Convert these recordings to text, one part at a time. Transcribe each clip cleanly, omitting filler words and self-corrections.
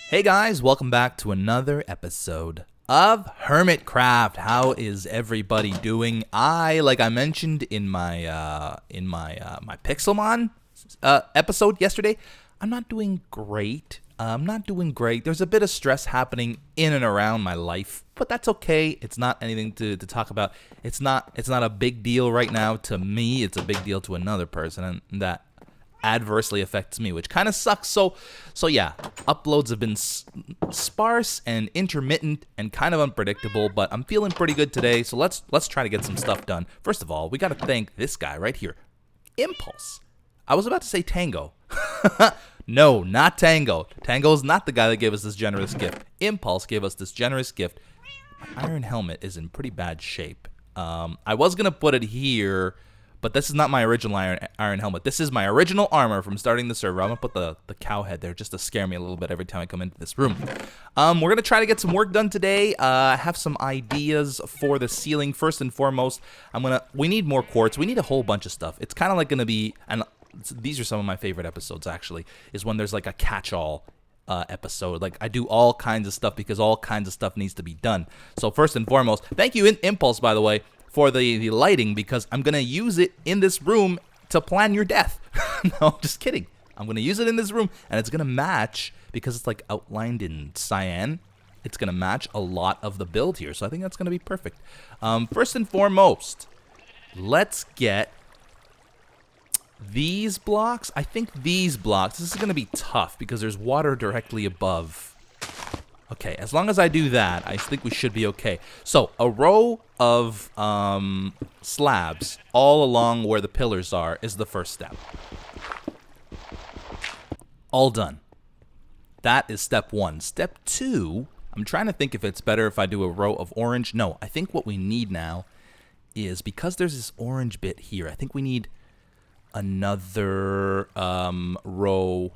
Hey guys, welcome back to another episode of Hermitcraft. How is everybody doing? Like I mentioned in my my Pixelmon episode yesterday, I'm not doing great. There's a bit of stress happening in and around my life, but that's okay. It's not anything to talk about. It's not a big deal right now to me. It's a big deal to another person, and that adversely affects me, which kind of sucks. So yeah, uploads have been sparse and intermittent and kind of unpredictable, but I'm feeling pretty good today. So let's try to get some stuff done. First of all, we got to thank this guy right here, Impulse. I was about to say Tango. No, not Tango. Tango's not the guy that gave us this generous gift. Impulse gave us this generous gift. My iron helmet is in pretty bad shape. I was gonna put it here, but this is not my original iron helmet. This is my original armor from starting the server. I'm going to put the cow head there just to scare me a little bit every time I come into this room. We're going to try to get some work done today. I have some ideas for the ceiling. First and foremost, we need more quartz. We need a whole bunch of stuff. It's kind of like going to be, and these are some of my favorite episodes actually, is when there's like a catch-all episode. Like I do all kinds of stuff because all kinds of stuff needs to be done. So first and foremost, thank you Impulse, by the way, for the lighting, because I'm going to use it in this room to plan your death. No, just kidding. I'm going to use it in this room, and it's going to match, because it's like outlined in cyan, it's going to match a lot of the build here. So I think that's going to be perfect. First and foremost, let's get these blocks. I think these blocks, this is going to be tough because there's water directly above. Okay, as long as I do that, I think we should be okay. So, a row of slabs all along where the pillars are is the first step. All done. That is step one. Step two, I'm trying to think if it's better if I do a row of orange. No, I think what we need now is, because there's this orange bit here, I think we need another row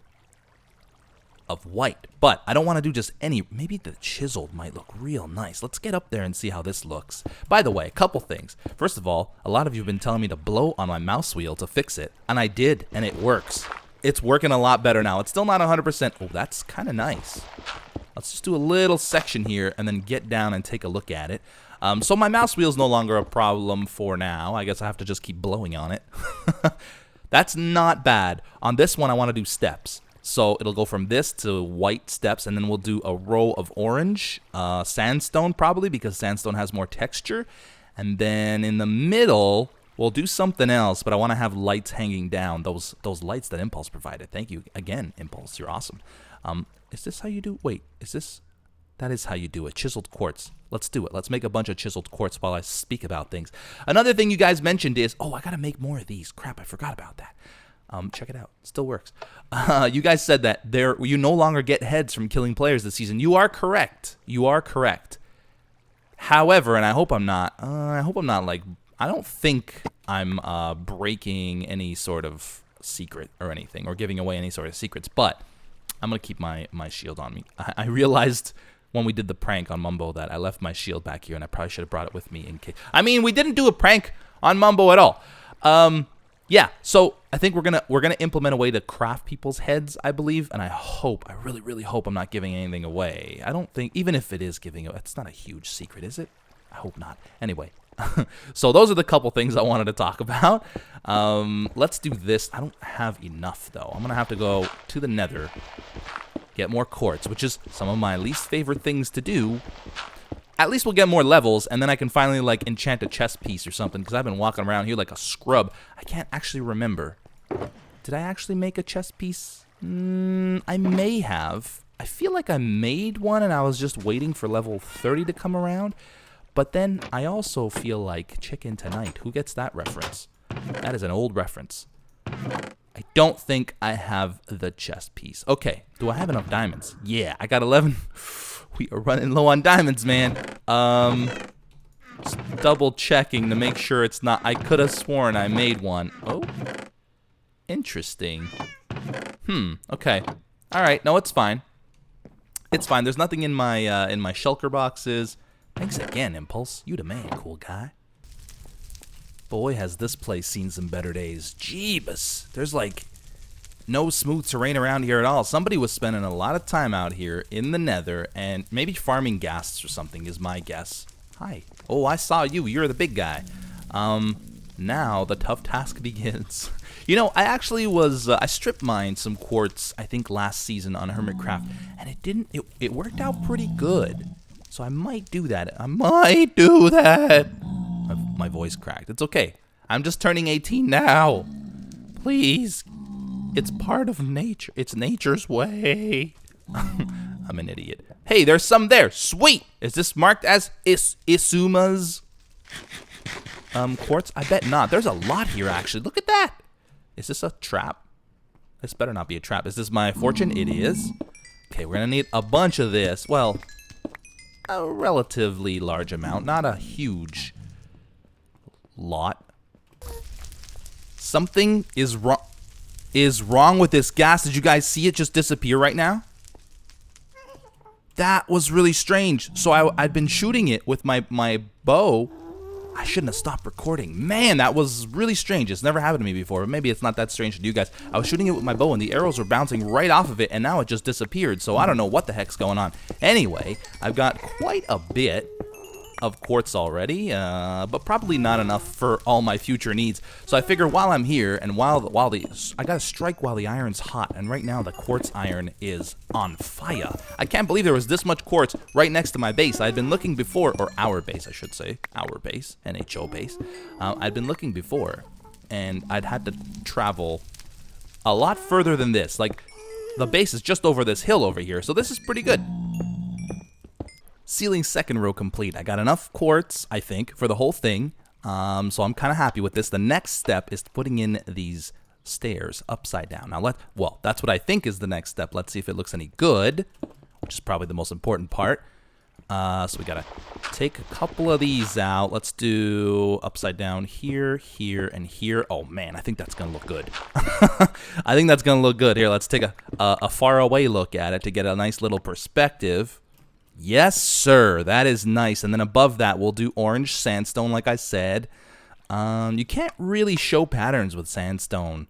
of white, but I don't want to do just any. Maybe the chiseled might look real nice. Let's get up there and see how this looks. By the way, a couple things. First of all, a lot of you have been telling me to blow on my mouse wheel to fix it, and I did, and it works. It's working a lot better now. It's still not 100%. Oh, that's kind of nice. Let's just do a little section here and then get down and take a look at it. So my mouse wheel is no longer a problem for now. I guess I have to just keep blowing on it. That's not bad. On this one, I want to do steps. So it'll go from this to white steps, and then we'll do a row of orange, sandstone probably, because sandstone has more texture. And then in the middle, we'll do something else, but I want to have lights hanging down, those lights that Impulse provided. Thank you again, Impulse. You're awesome. Is this how you do? Wait, is this? That is how you do it. Chiseled quartz. Let's do it. Let's make a bunch of chiseled quartz while I speak about things. Another thing you guys mentioned is, oh, I got to make more of these. Crap, I forgot about that. Check it out. Still works. You guys said that you no longer get heads from killing players this season. You are correct. You are correct. However, and I hope I'm not. I don't think I'm breaking any sort of secret or anything, or giving away any sort of secrets. But I'm gonna keep my shield on me. I realized when we did the prank on Mumbo that I left my shield back here, and I probably should have brought it with me in case. I mean, we didn't do a prank on Mumbo at all. Yeah, so I think we're gonna implement a way to craft people's heads, I believe, and I really, really hope I'm not giving anything away. I don't think, even if it is giving away, it's not a huge secret, is it? I hope not. Anyway, so those are the couple things I wanted to talk about. Let's do this. I don't have enough, though. I'm gonna have to go to the nether, get more quartz, which is some of my least favorite things to do. At least we'll get more levels, and then I can finally, like, enchant a chest piece or something, because I've been walking around here like a scrub. I can't actually remember. Did I actually make a chest piece? I may have. I feel like I made one, and I was just waiting for level 30 to come around. But then I also feel like Chicken Tonight. Who gets that reference? That is an old reference. I don't think I have the chest piece. Okay, do I have enough diamonds? Yeah, I got 11. We are running low on diamonds, man. Just double checking to make sure it's not. I could have sworn I made one. Oh, interesting. Okay. All right. No, it's fine. It's fine. There's nothing in my shulker boxes. Thanks again, Impulse. You the man, cool guy. Boy, has this place seen some better days. Jeebus. There's like no smooth terrain around here at all. Somebody was spending a lot of time out here in the nether and maybe farming ghasts or something is my guess. Hi. Oh, I saw you. You're the big guy. Now the tough task begins. You know, I actually was, I strip mined some quartz, I think last season on Hermitcraft, and it worked out pretty good. So I might do that. My voice cracked. It's okay. I'm just turning 18 now. Please. It's part of nature. It's nature's way. I'm an idiot. Hey, there's some there. Sweet. Is this marked as Isuma's quartz? I bet not. There's a lot here, actually. Look at that. Is this a trap? This better not be a trap. Is this my fortune? It is. Okay, we're going to need a bunch of this. Well, a relatively large amount. Not a huge lot. Something is wrong with this gas. Did you guys see it just disappear right now? That was really strange. So I'd been shooting it with my bow. I shouldn't have stopped recording. Man, that was really strange. It's never happened to me before, but maybe it's not that strange to you guys. I was shooting it with my bow, and the arrows were bouncing right off of it, and now it just disappeared. So I don't know what the heck's going on. Anyway, I've got quite a bit of quartz already, but probably not enough for all my future needs. So I figure while I'm here, and I gotta strike while the iron's hot, and right now the quartz iron is on fire. I can't believe there was this much quartz right next to my base. I'd been looking before, or our base, I should say, our base, NHO base. I'd been looking before, and I'd had to travel a lot further than this. Like, the base is just over this hill over here, so this is pretty good. Ceiling second row complete. I got enough quartz, I think, for the whole thing. So I'm kind of happy with this. The next step is putting in these stairs upside down. Now, well, that's what I think is the next step. Let's see if it looks any good, which is probably the most important part. So we got to take a couple of these out. Let's do upside down here, here, and here. Oh, man, I think that's going to look good. I think that's going to look good. Here, let's take a far away look at it to get a nice little perspective. Yes, sir. That is nice. And then above that, we'll do orange sandstone, like I said. You can't really show patterns with sandstone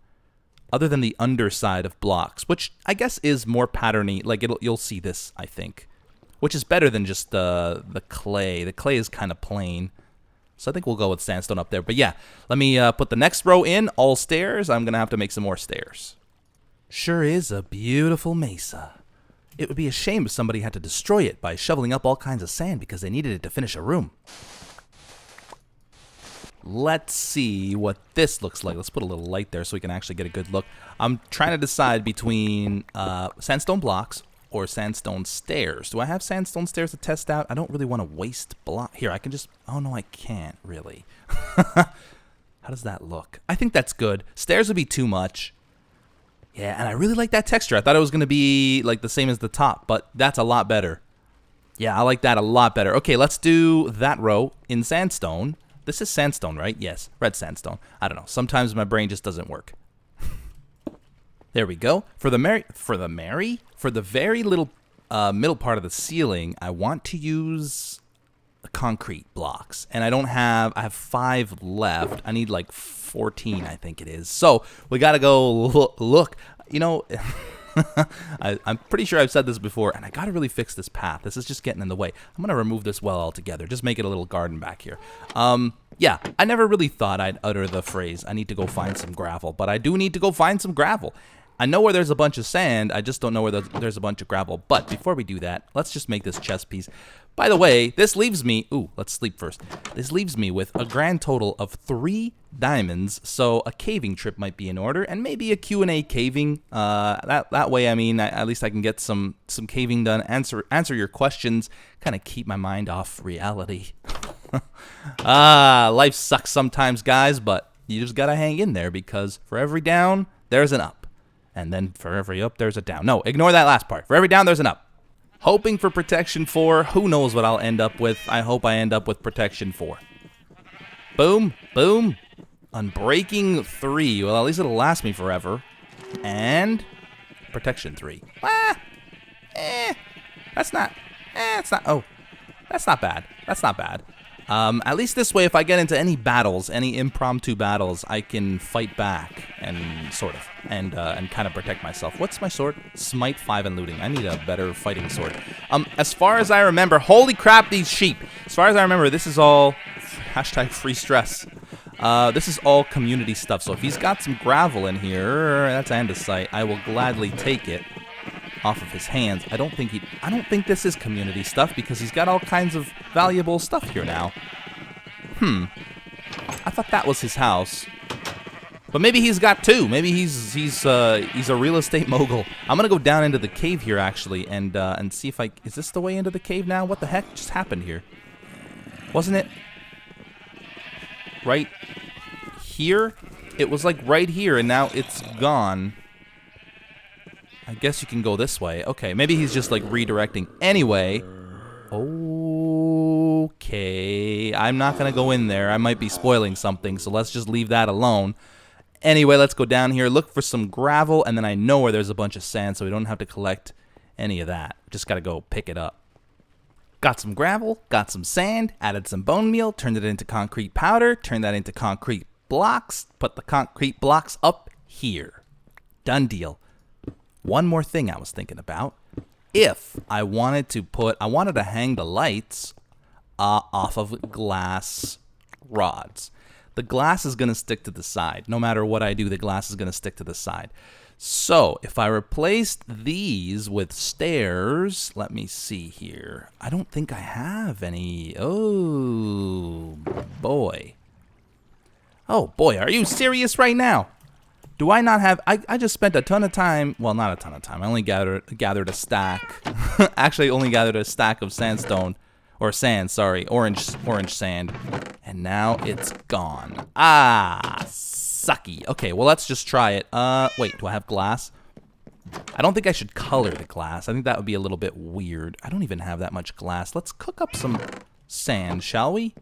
other than the underside of blocks, which I guess is more patterny. Like, you'll see this, I think, which is better than just the clay. The clay is kind of plain. So I think we'll go with sandstone up there. But yeah, let me put the next row in, all stairs. I'm going to have to make some more stairs. Sure is a beautiful mesa. It would be a shame if somebody had to destroy it by shoveling up all kinds of sand because they needed it to finish a room. Let's see what this looks like. Let's put a little light there so we can actually get a good look. I'm trying to decide between sandstone blocks or sandstone stairs. Do I have sandstone stairs to test out? I don't really want to waste block. Here, I can just... Oh, no, I can't, really. How does that look? I think that's good. Stairs would be too much. Yeah, and I really like that texture. I thought it was going to be like the same as the top, but that's a lot better. Yeah, I like that a lot better. Okay, let's do that row in sandstone. This is sandstone, right? Yes, red sandstone. I don't know. Sometimes my brain just doesn't work. There we go. For the very little middle part of the ceiling, I want to use concrete blocks, and I have 5 left. I need like 14, I think it is. So we gotta go look. You know, I'm pretty sure I've said this before, and I gotta really fix this path. This is just getting in the way. I'm gonna remove this well altogether. Just make it a little garden back here. Yeah, I never really thought I'd utter the phrase, I need to go find some gravel, but I do need to go find some gravel. I know where there's a bunch of sand, I just don't know where there's a bunch of gravel. But before we do that, let's just make this chest piece. By the way, this leaves me... Ooh, let's sleep first. This leaves me with a grand total of 3 diamonds, so a caving trip might be in order, and maybe a Q&A caving. That way, I mean, at least I can get some caving done, answer your questions, kind of keep my mind off reality. Life sucks sometimes, guys, but you just gotta hang in there, because for every down, there's an up. And then for every up, there's a down. No, ignore that last part. For every down, there's an up. Hoping for protection 4. Who knows what I'll end up with. I hope I end up with protection 4. Boom, boom. Unbreaking 3. Well, at least it'll last me forever. And protection 3. That's not... Oh, that's not bad. That's not bad. At least this way, if I get into any battles, any impromptu battles, I can fight back and sort of, and kind of protect myself. What's my sword? Smite 5 and looting. I need a better fighting sword. As far as I remember, holy crap, these sheep. As far as I remember, this is all hashtag free stress. This is all community stuff. So if he's got some gravel in here, that's andesite. I will gladly take it off of his hands. I don't think this is community stuff because he's got all kinds of valuable stuff here now. I thought that was his house. But maybe he's got two. Maybe he's a real estate mogul. I'm gonna go down into the cave here actually and see if is this the way into the cave now? What the heck just happened here? Wasn't it right here? It was like right here and now it's gone. I guess you can go this way. Okay, maybe he's just like redirecting. Anyway, okay, I'm not gonna go in there. I might be spoiling something, so let's just leave that alone. Anyway, let's go down here, look for some gravel, and then I know where there's a bunch of sand, so we don't have to collect any of that. Just gotta go pick it up. Got some gravel, got some sand, added some bone meal, turned it into concrete powder, turned that into concrete blocks, put the concrete blocks up here. Done deal. One more thing I was thinking about. If I wanted to hang the lights off of glass rods. The glass is going to stick to the side. No matter what I do, the glass is going to stick to the side. So if I replaced these with stairs, let me see here. I don't think I have any. Oh, boy. Oh, boy, are you serious right now? Do I not have... I just spent a ton of time... Well, not a ton of time. I only gathered a stack. Actually, only gathered a stack of sandstone. Or sand, sorry. Orange sand. And now it's gone. Ah, sucky. Okay, well, let's just try it. Wait, do I have glass? I don't think I should color the glass. I think that would be a little bit weird. I don't even have that much glass. Let's cook up some sand, shall we?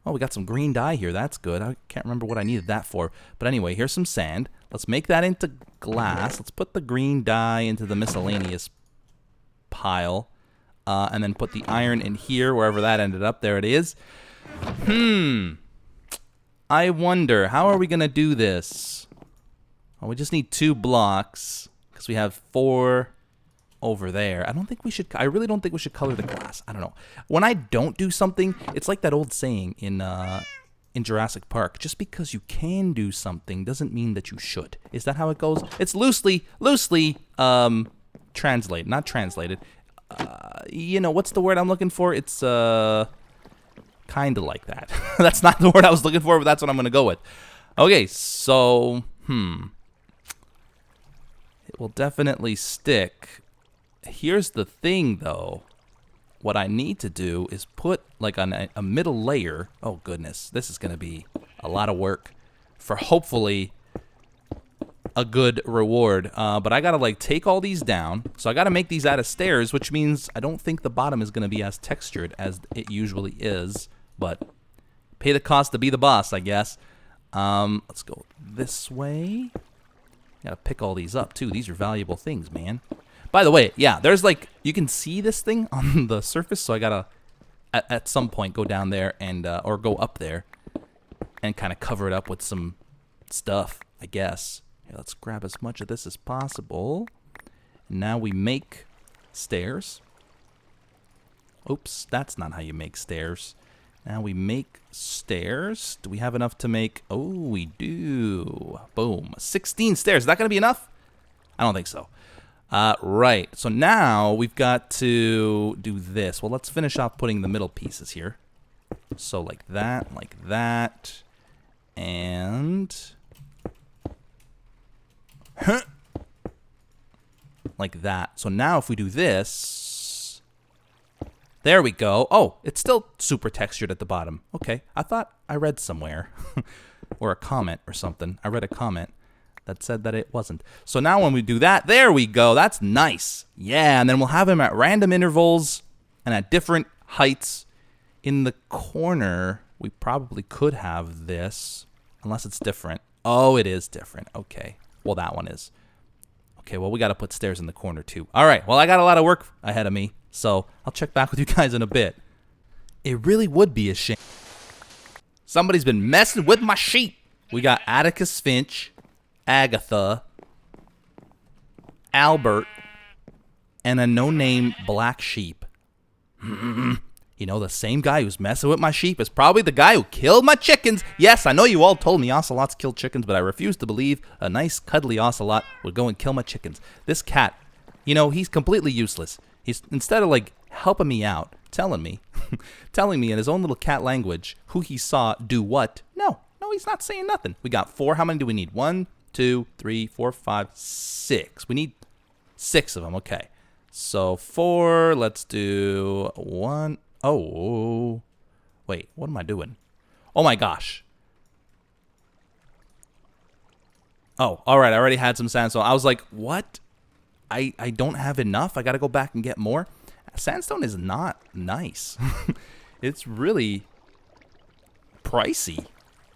Oh, we got some green dye here. That's good. I can't remember what I needed that for. But anyway, here's some sand. Let's make that into glass. Let's put the green dye into the miscellaneous pile. And then put the iron in here, wherever that ended up. There it is. I wonder, how are we going to do this? Well, we just need 2 blocks because we have 4... over there. I really don't think we should color the glass. I don't know. When I don't do something, it's like that old saying in Jurassic Park. Just because you can do something doesn't mean that you should. Is that how it goes? It's loosely translated. Not translated. You know, what's the word I'm looking for? It's kind of like that. That's not the word I was looking for, but that's what I'm going to go with. Okay, so, it will definitely stick. Here's the thing, though. What I need to do is put, like, on a middle layer. Oh, goodness. This is going to be a lot of work for hopefully a good reward. But I got to, like, take all these down. So I got to make these out of stairs, which means I don't think the bottom is going to be as textured as it usually is. But pay the cost to be the boss, I guess. Let's go this way. Got to pick all these up, too. These are valuable things, man. By the way, yeah, there's like, you can see this thing on the surface, so I gotta, at some point, go down there and, or go up there and kind of cover it up with some stuff, I guess. Here, let's grab as much of this as possible. And now we make stairs. Oops, that's not how you make stairs. Now we make stairs. Do we have enough to make? Oh, we do. Boom. 16 stairs. Is that gonna be enough? I don't think so. Right, so now we've got to do this. Well, let's finish off putting the middle pieces here. So like that, and... like that. So now if we do this... There we go. Oh, it's still super textured at the bottom. Okay, I thought I read somewhere. Or a comment or something. I read a comment that said that it wasn't. So now when we do that, there we go. That's nice. Yeah, and then we'll have him at random intervals and at different heights. In the corner, we probably could have this, unless it's different. Oh, it is different. Okay. Well, that one is. Okay, well, we got to put stairs in the corner, too. All right, well, I got a lot of work ahead of me, so I'll check back with you guys in a bit. It really would be a shame. Somebody's been messing with my sheep. We got Atticus Finch, Agatha, Albert, and a no-name black sheep. You know, the same guy who's messing with my sheep is probably the guy who killed my chickens. Yes, I know you all told me ocelots kill chickens, but I refuse to believe a nice, cuddly ocelot would go and kill my chickens. This cat, you know, he's completely useless. He's, instead of, like, helping me out, telling me in his own little cat language who he saw do what. No, he's not saying nothing. We got 4. How many do we need? 1, 2, 3, 4, 5, 6. We need 6 of them. Okay. So 4, let's do 1. Oh, wait, what am I doing? Oh my gosh. Oh, all right, I already had some sandstone. I was like, what? I don't have enough? I got to go back and get more? Sandstone is not nice. It's really pricey.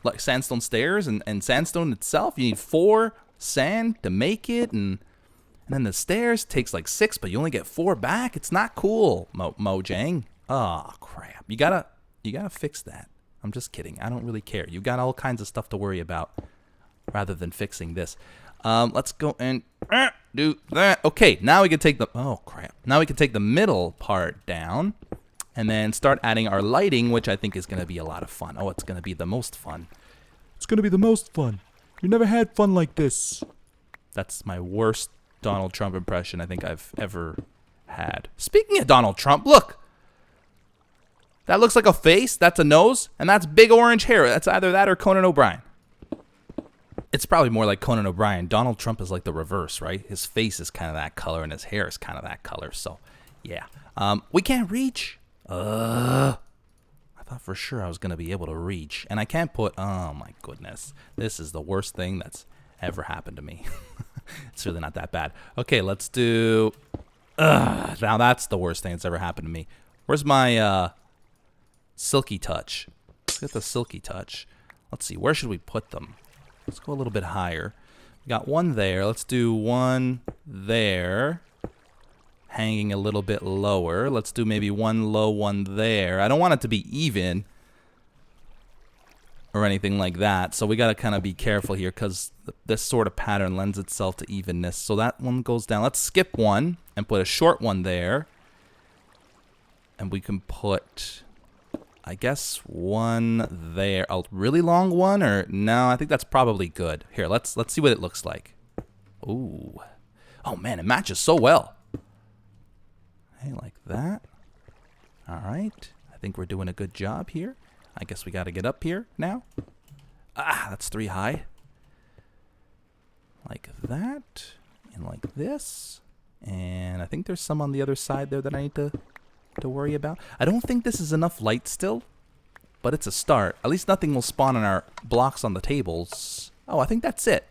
Like sandstone stairs and sandstone itself, you need 4 sand to make it, and then the stairs takes like 6, but you only get 4 back. It's not cool, Mojang. Oh crap! You gotta fix that. I'm just kidding. I don't really care. You got all kinds of stuff to worry about, rather than fixing this. Let's go and do that. Okay, now we can take the Now we can take the middle part down, and then start adding our lighting, which I think is gonna be a lot of fun. Oh, it's gonna be the most fun. It's gonna be the most fun. You never had fun like this. That's my worst Donald Trump impression I think I've ever had. Speaking of Donald Trump, look. That looks like a face, that's a nose, and that's big orange hair. That's either that or Conan O'Brien. It's probably more like Conan O'Brien. Donald Trump is like the reverse, right? His face is kind of that color, and his hair is kind of that color. So, yeah. We can't reach. I thought for sure I was going to be able to reach. And I can't put... Oh, my goodness. This is the worst thing that's ever happened to me. It's really not that bad. Okay, let's do... now that's the worst thing that's ever happened to me. Where's my... Silky touch. Let's get the silky touch. Let's see, where should we put them? Let's go a little bit higher. We got 1 there. Let's do 1 there. Hanging a little bit lower. Let's do maybe 1 low, 1 there. I don't want it to be even or anything like that. So we got to kind of be careful here because this sort of pattern lends itself to evenness. So that one goes down. Let's skip 1 and put a short 1 there. And we can put... I guess 1 there. A really long 1, or no? I think that's probably good. Here, let's see what it looks like. Ooh, oh man, it matches so well. Hey, like that. All right, I think we're doing a good job here. I guess we got to get up here now. That's 3 high. Like that, and like this, and I think there's some on the other side there that I need to worry about. I don't think this is enough light still, but it's a start. At least nothing will spawn on our blocks on the tables. Oh, I think that's it.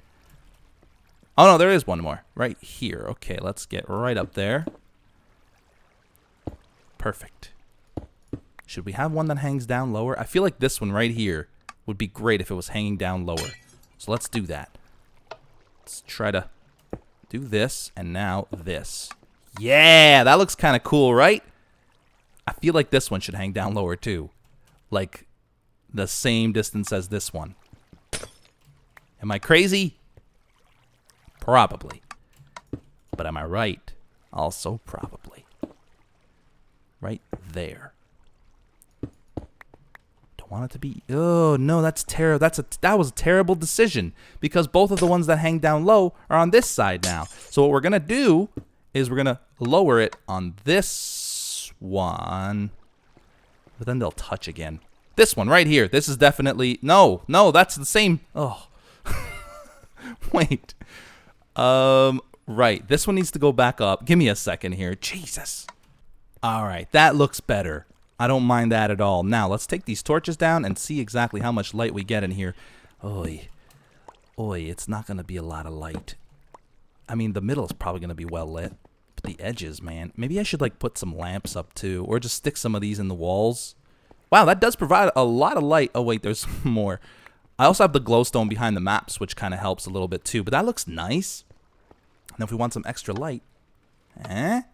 Oh no, there is 1 more right here. Okay, let's get right up there. Perfect. Should we have one that hangs down lower? I feel like this one right here would be great if it was hanging down lower. So let's do that. Let's try to do this, and now this. Yeah, that looks kind of cool, right? I feel like this one should hang down lower too. Like the same distance as this one. Am I crazy? Probably. But am I right? Also probably. Right there. Don't want it to be... Oh, no, that's terrible. That was a terrible decision. Because both of the ones that hang down low are on this side now. So what we're going to do is we're going to lower it on this one, but then they'll touch again. This one right here. This is definitely no, that's the same. Oh, wait. Right. This one needs to go back up. Give me a second here. Jesus. All right, that looks better. I don't mind that at all. Now let's take these torches down and see exactly how much light we get in here. Oy, it's not gonna be a lot of light. I mean, the middle is probably gonna be well lit. The edges, man. Maybe I should like put some lamps up too, or just stick some of these in the walls. Wow, that does provide a lot of light. Oh wait, there's more. I also have the glowstone behind the maps, which kind of helps a little bit too, but that looks nice. And if we want some extra light, well,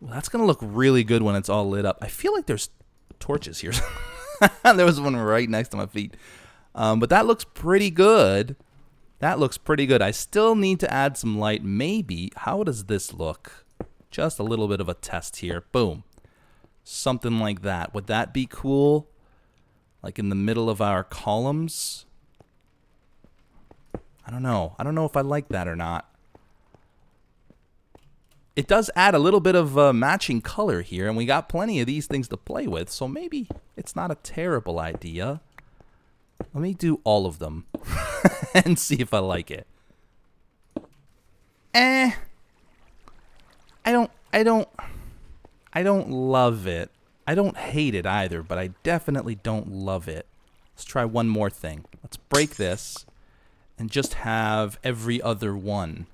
that's gonna look really good when it's all lit up. I feel like there's torches here. There was one right next to my feet. But that looks pretty good. That looks pretty good. I still need to add some light. Maybe. How does this look? Just a little bit of a test here. Boom. Something like that. Would that be cool? Like in the middle of our columns? I don't know. I don't know if I like that or not. It does add a little bit of matching color here, and we got plenty of these things to play with, so maybe it's not a terrible idea. Let me do all of them and see if I like it. I don't love it. I don't hate it either, but I definitely don't love it. Let's try one more thing. Let's break this and just have every other one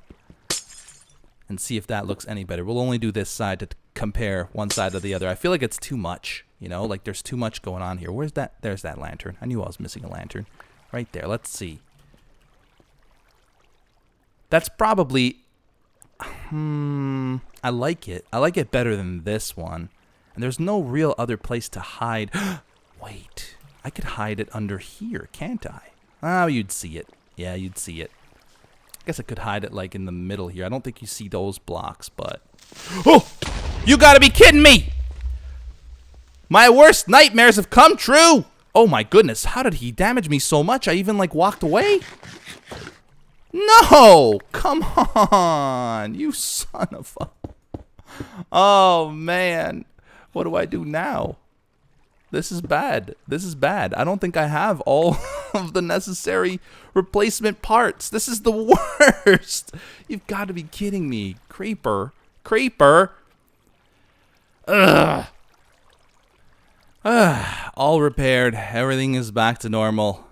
and see if that looks any better. We'll only do this side to compare one side to the other. I feel like it's too much, you know, like there's too much going on here. Where's that? There's that lantern. I knew I was missing a lantern. Right there. Let's see. That's probably... I like it. I like it better than this one. And there's no real other place to hide. Wait. I could hide it under here, can't I? Oh, you'd see it. Yeah, you'd see it. I guess I could hide it like in the middle here. I don't think you see those blocks, but... Oh! You gotta be kidding me! My worst nightmares have come true! Oh my goodness, how did he damage me so much? I even like walked away? No! Come on! You son of a... Oh man. What do I do now? This is bad. This is bad. I don't think I have all of the necessary replacement parts. This is the worst. You've got to be kidding me. Creeper. Creeper. Ugh. All repaired. Everything is back to normal.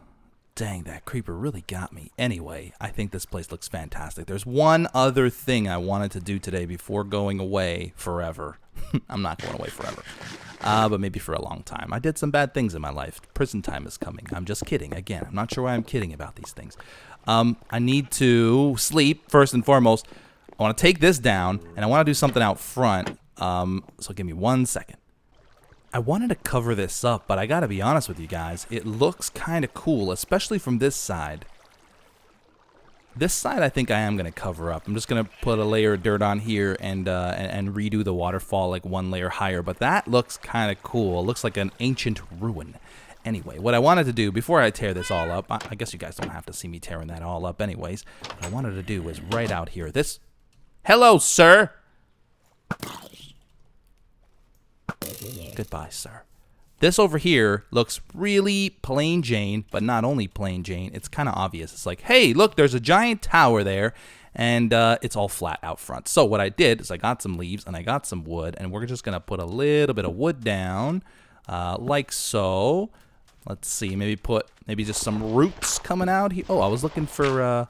Dang, that creeper really got me. Anyway, I think this place looks fantastic. There's one other thing I wanted to do today before going away forever. I'm not going away forever. But maybe for a long time. I did some bad things in my life. Prison time is coming. I'm just kidding. Again, I'm not sure why I'm kidding about these things. I need to sleep, first and foremost. I want to take this down, and I want to do something out front. So give me 1 second. I wanted to cover this up, but I got to be honest with you guys. It looks kind of cool, especially from this side. This side I think I am going to cover up. I'm just going to put a layer of dirt on here and redo the waterfall like one layer higher. But that looks kind of cool. It looks like an ancient ruin. Anyway, what I wanted to do before I tear this all up, I guess you guys don't have to see me tearing that all up anyways. What I wanted to do was right out here. This, hello, sir. Goodbye, sir. This over here looks really plain Jane, but not only plain Jane, it's kind of obvious. It's like, hey, look, there's a giant tower there, and it's all flat out front. So what I did is I got some leaves and I got some wood, and we're just going to put a little bit of wood down, like so. Let's see, maybe just some roots coming out here. Oh, I was looking for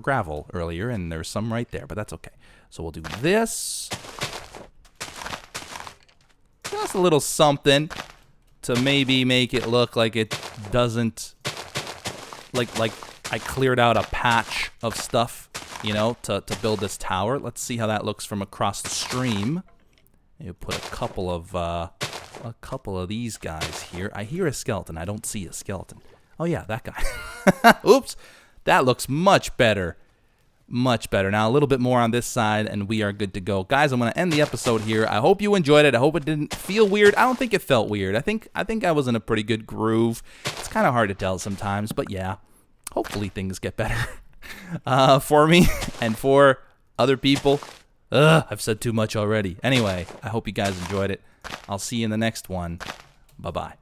gravel earlier, and there's some right there, but that's okay. So we'll do this. Just a little something to maybe make it look like it doesn't, like I cleared out a patch of stuff, you know, to build this tower. Let's see how that looks from across the stream. Maybe put a couple of these guys here. I hear a skeleton. I don't see a skeleton. Oh yeah, that guy. Oops, that looks much better. Much better. Now a little bit more on this side and we are good to go. Guys, I'm going to end the episode here. I hope you enjoyed it. I hope it didn't feel weird. I don't think it felt weird. I think I was in a pretty good groove. It's kind of hard to tell sometimes, but yeah. Hopefully things get better for me and for other people. I've said too much already. Anyway, I hope you guys enjoyed it. I'll see you in the next one. Bye-bye.